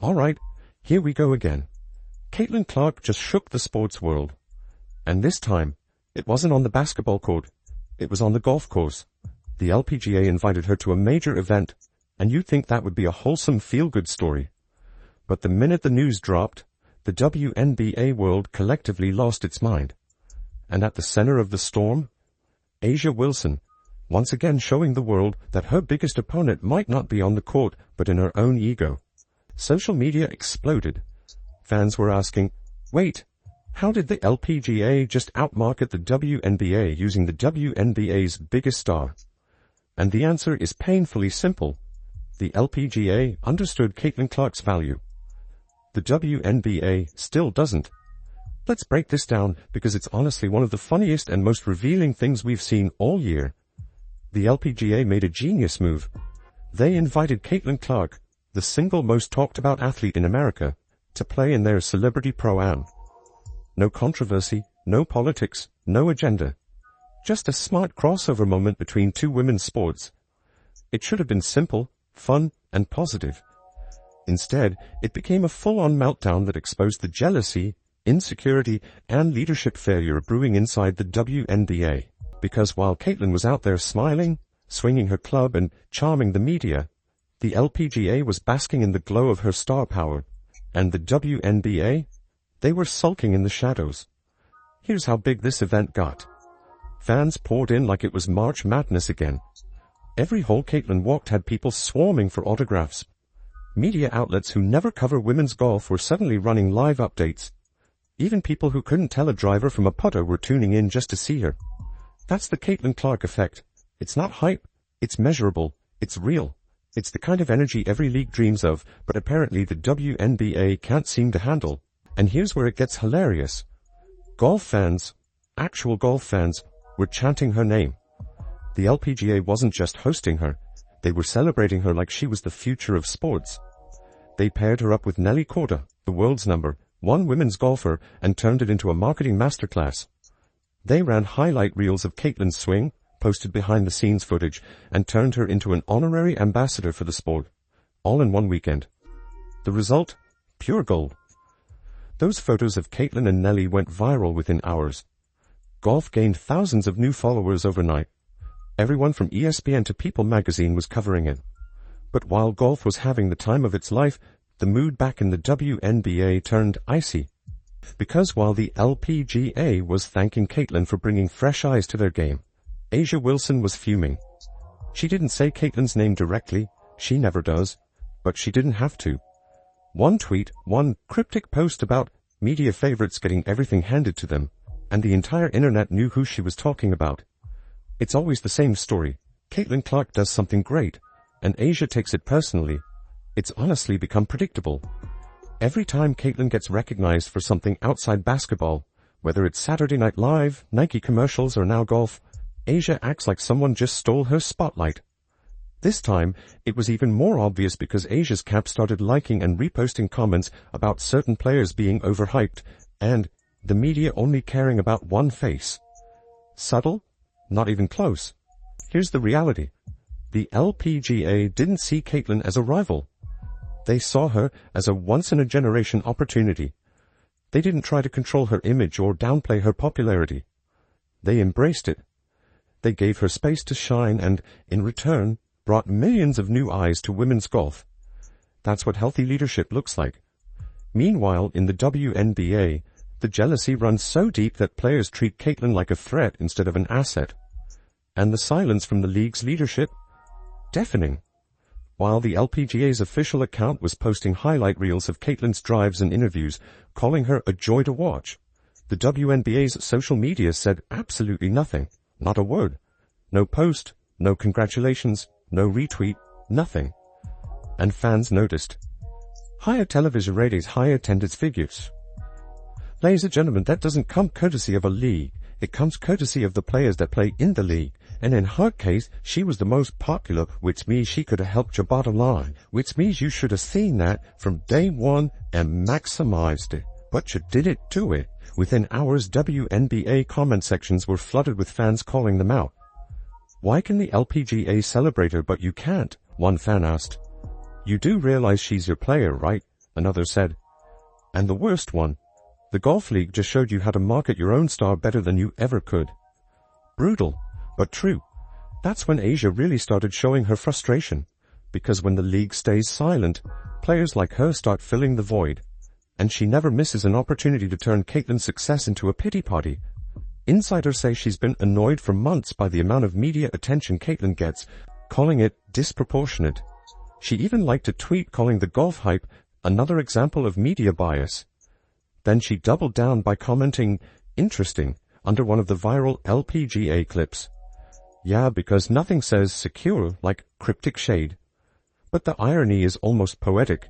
Alright, here we go again. Caitlin Clark just shook the sports world. And this time, it wasn't on the basketball court, it was on the golf course. The LPGA invited her to a major event, and you'd think that would be a wholesome feel-good story. But the minute the news dropped, the WNBA world collectively lost its mind. And at the center of the storm, A'ja Wilson, once again showing the world that her biggest opponent might not be on the court, but in her own ego. Social media exploded. Fans were asking, wait, how did the LPGA just outmarket the WNBA using the WNBA's biggest star? And the answer is painfully simple. The LPGA understood Caitlin Clark's value. The WNBA still doesn't. Let's break this down because it's honestly one of the funniest and most revealing things we've seen all year. The LPGA made a genius move. They invited Caitlin Clark, the single most talked about athlete in America, to play in their Celebrity Pro-Am. No controversy, no politics, no agenda. Just a smart crossover moment between two women's sports. It should have been simple, fun, and positive. Instead, it became a full-on meltdown that exposed the jealousy, insecurity, and leadership failure brewing inside the WNBA. Because while Caitlin was out there smiling, swinging her club, and charming the media, the LPGA was basking in the glow of her star power. And the WNBA? They were sulking in the shadows. Here's how big this event got. Fans poured in like it was March Madness again. Every hole Caitlin walked had people swarming for autographs. Media outlets who never cover women's golf were suddenly running live updates. Even people who couldn't tell a driver from a putter were tuning in just to see her. That's the Caitlin Clark effect. It's not hype, it's measurable, it's real. It's the kind of energy every league dreams of, but apparently the WNBA can't seem to handle. And here's where it gets hilarious. Golf fans, actual golf fans, were chanting her name. The LPGA wasn't just hosting her, they were celebrating her like she was the future of sports. They paired her up with Nelly Korda, the world's #1 women's golfer, and turned it into a marketing masterclass. They ran highlight reels of Caitlin's swing, posted behind-the-scenes footage, and turned her into an honorary ambassador for the sport, all in one weekend. The result? Pure gold. Those photos of Caitlin and Nelly went viral within hours. Golf gained thousands of new followers overnight. Everyone from ESPN to People magazine was covering it. But while golf was having the time of its life, the mood back in the WNBA turned icy. Because while the LPGA was thanking Caitlin for bringing fresh eyes to their game, A'ja Wilson was fuming. She didn't say Caitlin's name directly, she never does, but she didn't have to. One tweet, one cryptic post about media favorites getting everything handed to them, and the entire internet knew who she was talking about. It's always the same story. Caitlin Clark does something great, and A'ja takes it personally. It's honestly become predictable. Every time Caitlin gets recognized for something outside basketball, whether it's Saturday Night Live, Nike commercials, or now golf, A'ja acts like someone just stole her spotlight. This time, it was even more obvious because A'ja's camp started liking and reposting comments about certain players being overhyped, and the media only caring about one face. Subtle? Not even close. Here's the reality. The LPGA didn't see Caitlin as a rival. They saw her as a once-in-a-generation opportunity. They didn't try to control her image or downplay her popularity. They embraced it. They gave her space to shine and, in return, brought millions of new eyes to women's golf. That's what healthy leadership looks like. Meanwhile, in the WNBA, the jealousy runs so deep that players treat Caitlin like a threat instead of an asset. And the silence from the league's leadership? Deafening. While the LPGA's official account was posting highlight reels of Caitlin's drives and interviews, calling her a joy to watch, the WNBA's social media said absolutely nothing. Not a word. No post, no congratulations, no retweet, nothing. And fans noticed. Higher television ratings, higher attendance figures. Ladies and gentlemen, that doesn't come courtesy of a league. It comes courtesy of the players that play in the league. And in her case, she was the most popular, which means she could have helped your bottom line. Which means you should have seen that from day one and maximized it. But you didn't do it. Within hours, WNBA comment sections were flooded with fans calling them out. Why can the LPGA celebrate her but you can't? One fan asked. You do realize she's your player, right? another said. And the worst one, the golf league just showed you how to market your own star better than you ever could. Brutal, but true. That's when Asia really started showing her frustration, because when the league stays silent, players like her start filling the void, and she never misses an opportunity to turn Caitlyn's success into a pity party. Insiders say she's been annoyed for months by the amount of media attention Caitlyn gets, calling it disproportionate. She even liked to tweet calling the golf hype another example of media bias. Then she doubled down by commenting, "Interesting," under one of the viral LPGA clips. Yeah, because nothing says secure like cryptic shade. But the irony is almost poetic.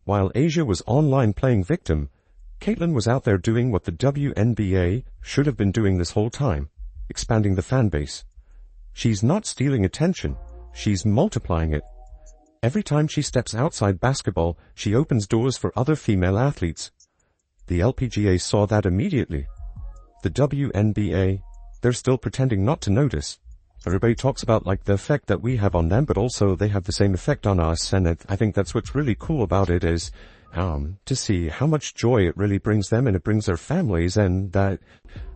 While Asia was online playing victim, Caitlyn was out there doing what the WNBA should have been doing this whole time, expanding the fan base. She's not stealing attention, she's multiplying it. Every time she steps outside basketball, she opens doors for other female athletes. The LPGA saw that immediately. The WNBA, they're still pretending not to notice. Everybody talks about like the effect that we have on them, but also they have the same effect on us, and I think that's what's really cool about it is to see how much joy it really brings them and it brings their families, and that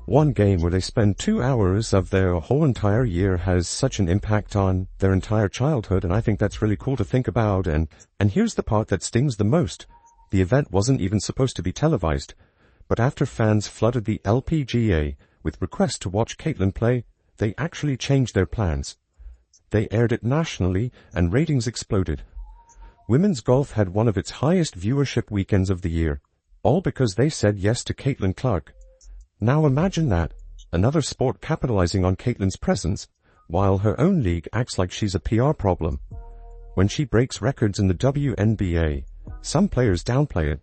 one game where they spend 2 hours of their whole entire year has such an impact on their entire childhood, and I think that's really cool to think about. And here's the part that stings the most. The event wasn't even supposed to be televised, but after fans flooded the LPGA with requests to watch Caitlyn play, they actually changed their plans. They aired it nationally, and ratings exploded. Women's golf had one of its highest viewership weekends of the year, all because they said yes to Caitlyn Clark. Now imagine that, another sport capitalizing on Caitlyn's presence, while her own league acts like she's a PR problem. When she breaks records in the WNBA, some players downplay it.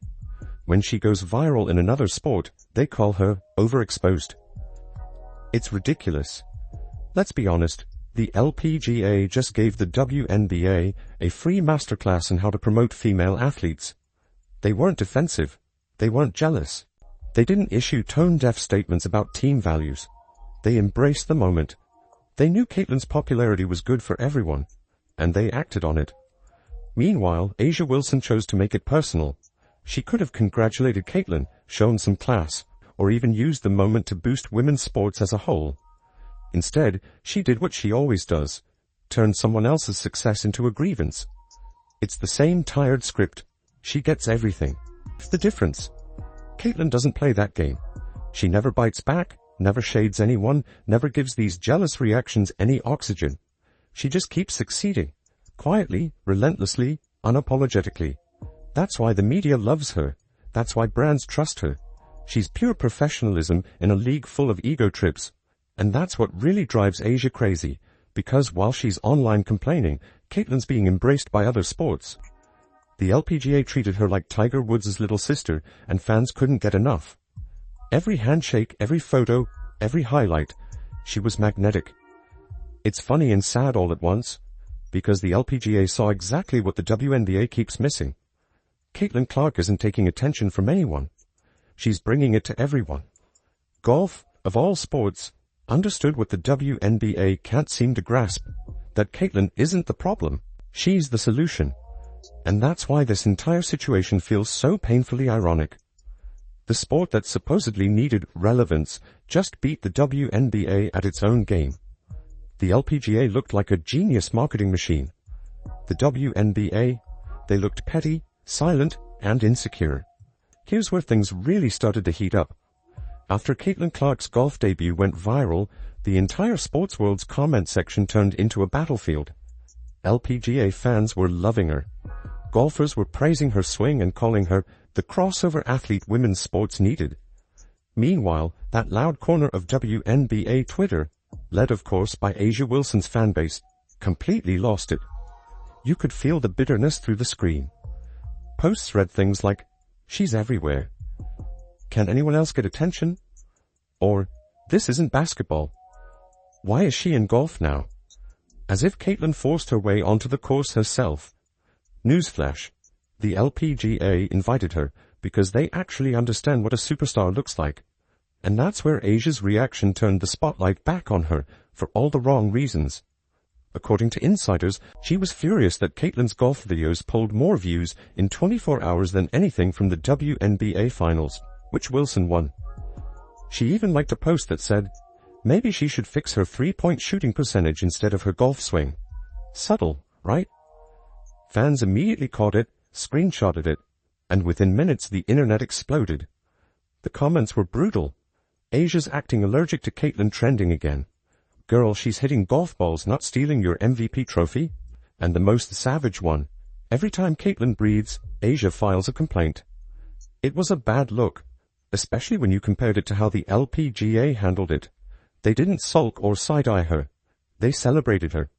When she goes viral in another sport, they call her overexposed. It's ridiculous. Let's be honest, the LPGA just gave the WNBA a free masterclass on how to promote female athletes. They weren't defensive. They weren't jealous. They didn't issue tone-deaf statements about team values. They embraced the moment. They knew Caitlyn's popularity was good for everyone, and they acted on it. Meanwhile, Asia Wilson chose to make it personal. She could have congratulated Caitlyn, shown some class, or even used the moment to boost women's sports as a whole. Instead, she did what she always does, turn someone else's success into a grievance. It's the same tired script. She gets everything. The difference? Caitlyn doesn't play that game. She never bites back, never shades anyone, never gives these jealous reactions any oxygen. She just keeps succeeding, quietly, relentlessly, unapologetically. That's why the media loves her. That's why brands trust her. She's pure professionalism in a league full of ego trips. And that's what really drives Asia crazy, because while she's online complaining, Caitlyn's being embraced by other sports. The LPGA treated her like Tiger Woods' little sister, and fans couldn't get enough. Every handshake, every photo, every highlight, she was magnetic. It's funny and sad all at once, because the LPGA saw exactly what the WNBA keeps missing. Caitlyn Clark isn't taking attention from anyone. She's bringing it to everyone. Golf, of all sports, understood what the WNBA can't seem to grasp, that Caitlyn isn't the problem, she's the solution. And that's why this entire situation feels so painfully ironic. The sport that supposedly needed relevance just beat the WNBA at its own game. The LPGA looked like a genius marketing machine. The WNBA, they looked petty, silent, and insecure. Here's where things really started to heat up. After Caitlyn Clark's golf debut went viral, the entire sports world's comment section turned into a battlefield. LPGA fans were loving her. Golfers were praising her swing and calling her the crossover athlete women's sports needed. Meanwhile, that loud corner of WNBA Twitter, led of course by Asia Wilson's fanbase, completely lost it. You could feel the bitterness through the screen. Posts read things like, "She's everywhere." "Can anyone else get attention?" Or, "This isn't basketball. Why is she in golf now?" As if Caitlyn forced her way onto the course herself. Newsflash. The LPGA invited her because they actually understand what a superstar looks like. And that's where Asia's reaction turned the spotlight back on her for all the wrong reasons. According to insiders, she was furious that Caitlyn's golf videos pulled more views in 24 hours than anything from the WNBA finals, which Wilson won. She even liked a post that said, maybe she should fix her three-point shooting percentage instead of her golf swing. Subtle, right? Fans immediately caught it, screenshotted it, and within minutes the internet exploded. The comments were brutal. Asia's acting allergic to Caitlyn trending again. Girl, she's hitting golf balls, not stealing your MVP trophy. And the most savage one. Every time Caitlyn breathes, Asia files a complaint. It was a bad look, especially when you compared it to how the LPGA handled it. They didn't sulk or side-eye her. They celebrated her.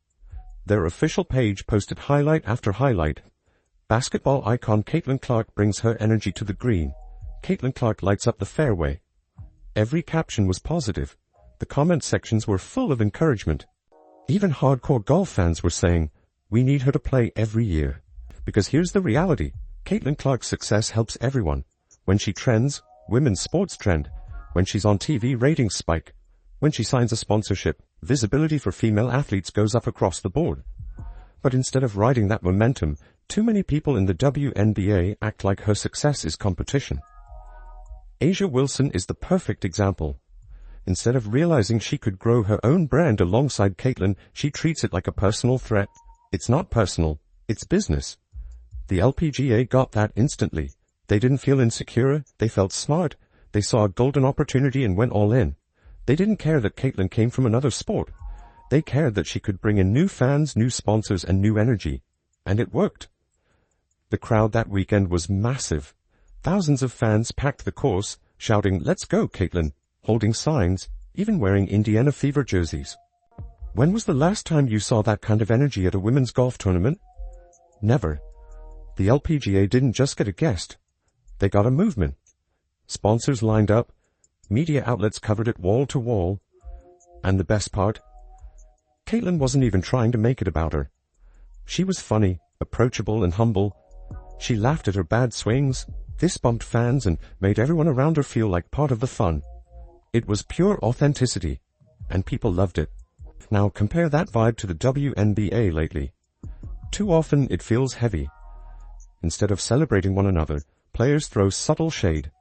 Their official page posted highlight after highlight. Basketball icon Caitlyn Clark brings her energy to the green. Caitlyn Clark lights up the fairway. Every caption was positive. The comment sections were full of encouragement. Even hardcore golf fans were saying, we need her to play every year. Because here's the reality. Caitlyn Clark's success helps everyone. When she trends, women's sports trend. When she's on TV, ratings spike. When she signs a sponsorship, visibility for female athletes goes up across the board. But instead of riding that momentum, too many people in the WNBA act like her success is competition. Asia Wilson is the perfect example. Instead of realizing she could grow her own brand alongside Caitlyn, she treats it like a personal threat. It's not personal, it's business. The LPGA got that instantly. They didn't feel insecure, they felt smart. They saw a golden opportunity and went all in. They didn't care that Caitlyn came from another sport. They cared that she could bring in new fans, new sponsors, and new energy. And it worked. The crowd that weekend was massive. Thousands of fans packed the course, shouting, "Let's go, Caitlyn," holding signs, even wearing Indiana Fever jerseys. When was the last time you saw that kind of energy at a women's golf tournament? Never. The LPGA didn't just get a guest. They got a movement. Sponsors lined up, media outlets covered it wall to wall. And the best part? Caitlyn wasn't even trying to make it about her. She was funny, approachable, and humble. She laughed at her bad swings, fist-bumped fans, and made everyone around her feel like part of the fun. It was pure authenticity, and people loved it. Now compare that vibe to the WNBA lately. Too often it feels heavy. Instead of celebrating one another, players throw subtle shade.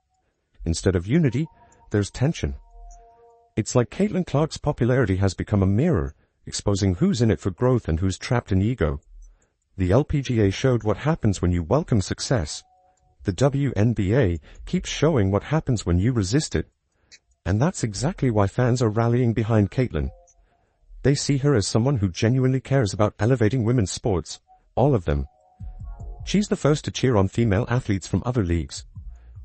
Instead of unity, there's tension. It's like Caitlyn Clark's popularity has become a mirror, exposing who's in it for growth and who's trapped in ego. The LPGA showed what happens when you welcome success. The WNBA keeps showing what happens when you resist it. And that's exactly why fans are rallying behind Caitlyn. They see her as someone who genuinely cares about elevating women's sports, all of them. She's the first to cheer on female athletes from other leagues.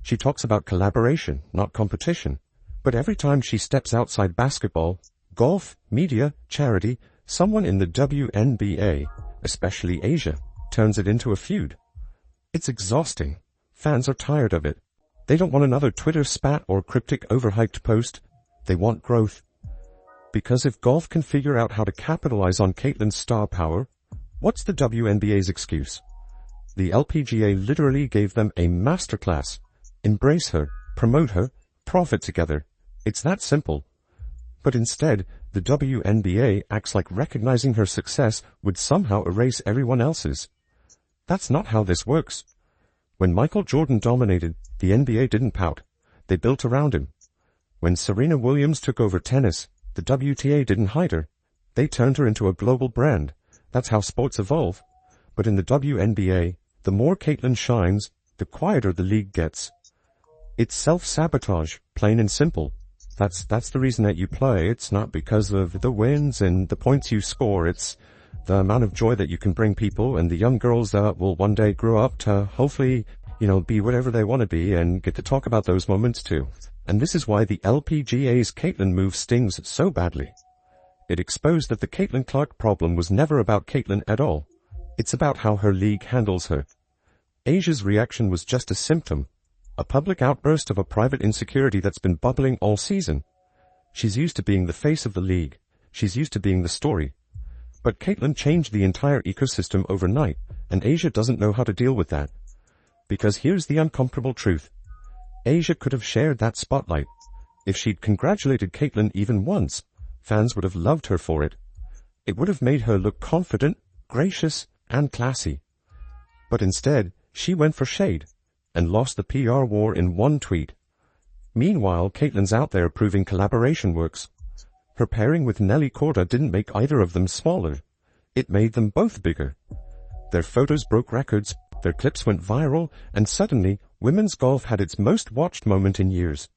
She talks about collaboration, not competition. But every time she steps outside basketball, golf, media, charity, someone in the WNBA, especially Asia, turns it into a feud. It's exhausting. Fans are tired of it. They don't want another Twitter spat or cryptic overhyped post. They want growth. Because if golf can figure out how to capitalize on Caitlyn's star power, what's the WNBA's excuse? The LPGA literally gave them a masterclass. Embrace her, promote her, profit together. It's that simple. But instead, the WNBA acts like recognizing her success would somehow erase everyone else's. That's not how this works. When Michael Jordan dominated, the NBA didn't pout. They built around him. When Serena Williams took over tennis, the WTA didn't hide her. They turned her into a global brand. That's how sports evolve. But in the WNBA, the more Caitlyn shines, the quieter the league gets. It's self-sabotage, plain and simple. That's the reason that you play. It's not because of the wins and the points you score. It's the amount of joy that you can bring people, and the young girls that will one day grow up to hopefully, be whatever they want to be and get to talk about those moments too. And this is why the LPGA's Caitlyn move stings so badly. It exposed that the Caitlyn Clark problem was never about Caitlyn at all. It's about how her league handles her. Asia's reaction was just a symptom, a public outburst of a private insecurity that's been bubbling all season. She's used to being the face of the league. She's used to being the story. But Caitlyn changed the entire ecosystem overnight, and Asia doesn't know how to deal with that. Because here's the uncomfortable truth. Asia could have shared that spotlight. If she'd congratulated Caitlyn even once, fans would have loved her for it. It would have made her look confident, gracious, and classy. But instead, she went for shade and lost the PR war in one tweet. Meanwhile, Caitlyn's out there proving collaboration works. Her pairing with Nelly Korda didn't make either of them smaller. It made them both bigger. Their photos broke records, their clips went viral, and suddenly, women's golf had its most watched moment in years.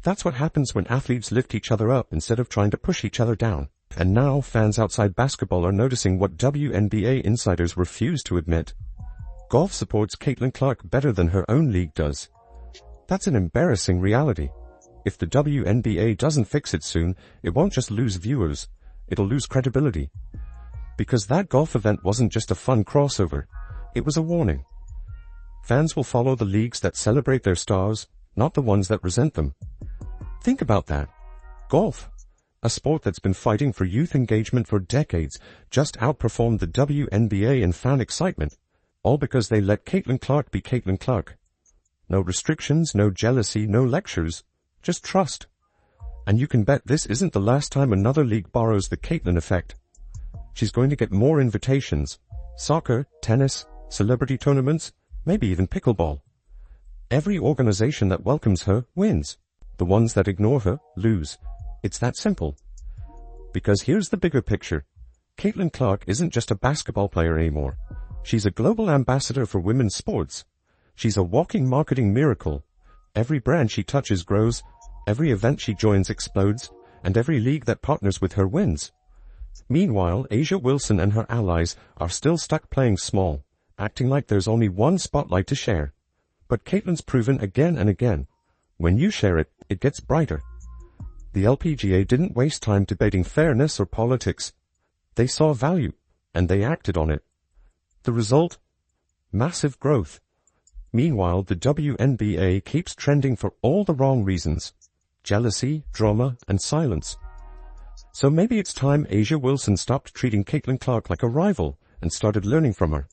That's what happens when athletes lift each other up instead of trying to push each other down. And now, fans outside basketball are noticing what WNBA insiders refuse to admit. Golf supports Caitlin Clark better than her own league does. That's an embarrassing reality. If the WNBA doesn't fix it soon, it won't just lose viewers, it'll lose credibility. Because that golf event wasn't just a fun crossover, it was a warning. Fans will follow the leagues that celebrate their stars, not the ones that resent them. Think about that. Golf, a sport that's been fighting for youth engagement for decades, just outperformed the WNBA in fan excitement, all because they let Caitlin Clark be Caitlin Clark. No restrictions, no jealousy, no lectures, just trust. And you can bet this isn't the last time another league borrows the Caitlin effect. She's going to get more invitations. Soccer, tennis, celebrity tournaments, maybe even pickleball. Every organization that welcomes her wins. The ones that ignore her lose. It's that simple. Because here's the bigger picture. Caitlin Clark isn't just a basketball player anymore. She's a global ambassador for women's sports. She's a walking marketing miracle. Every brand she touches grows, every event she joins explodes, and every league that partners with her wins. Meanwhile, A'ja Wilson and her allies are still stuck playing small, acting like there's only one spotlight to share. But Caitlyn's proven again and again, when you share it, it gets brighter. The LPGA didn't waste time debating fairness or politics. They saw value, and they acted on it. The result? Massive growth. Meanwhile, the WNBA keeps trending for all the wrong reasons. Jealousy, drama, and silence. So maybe it's time A'ja Wilson stopped treating Caitlin Clark like a rival and started learning from her.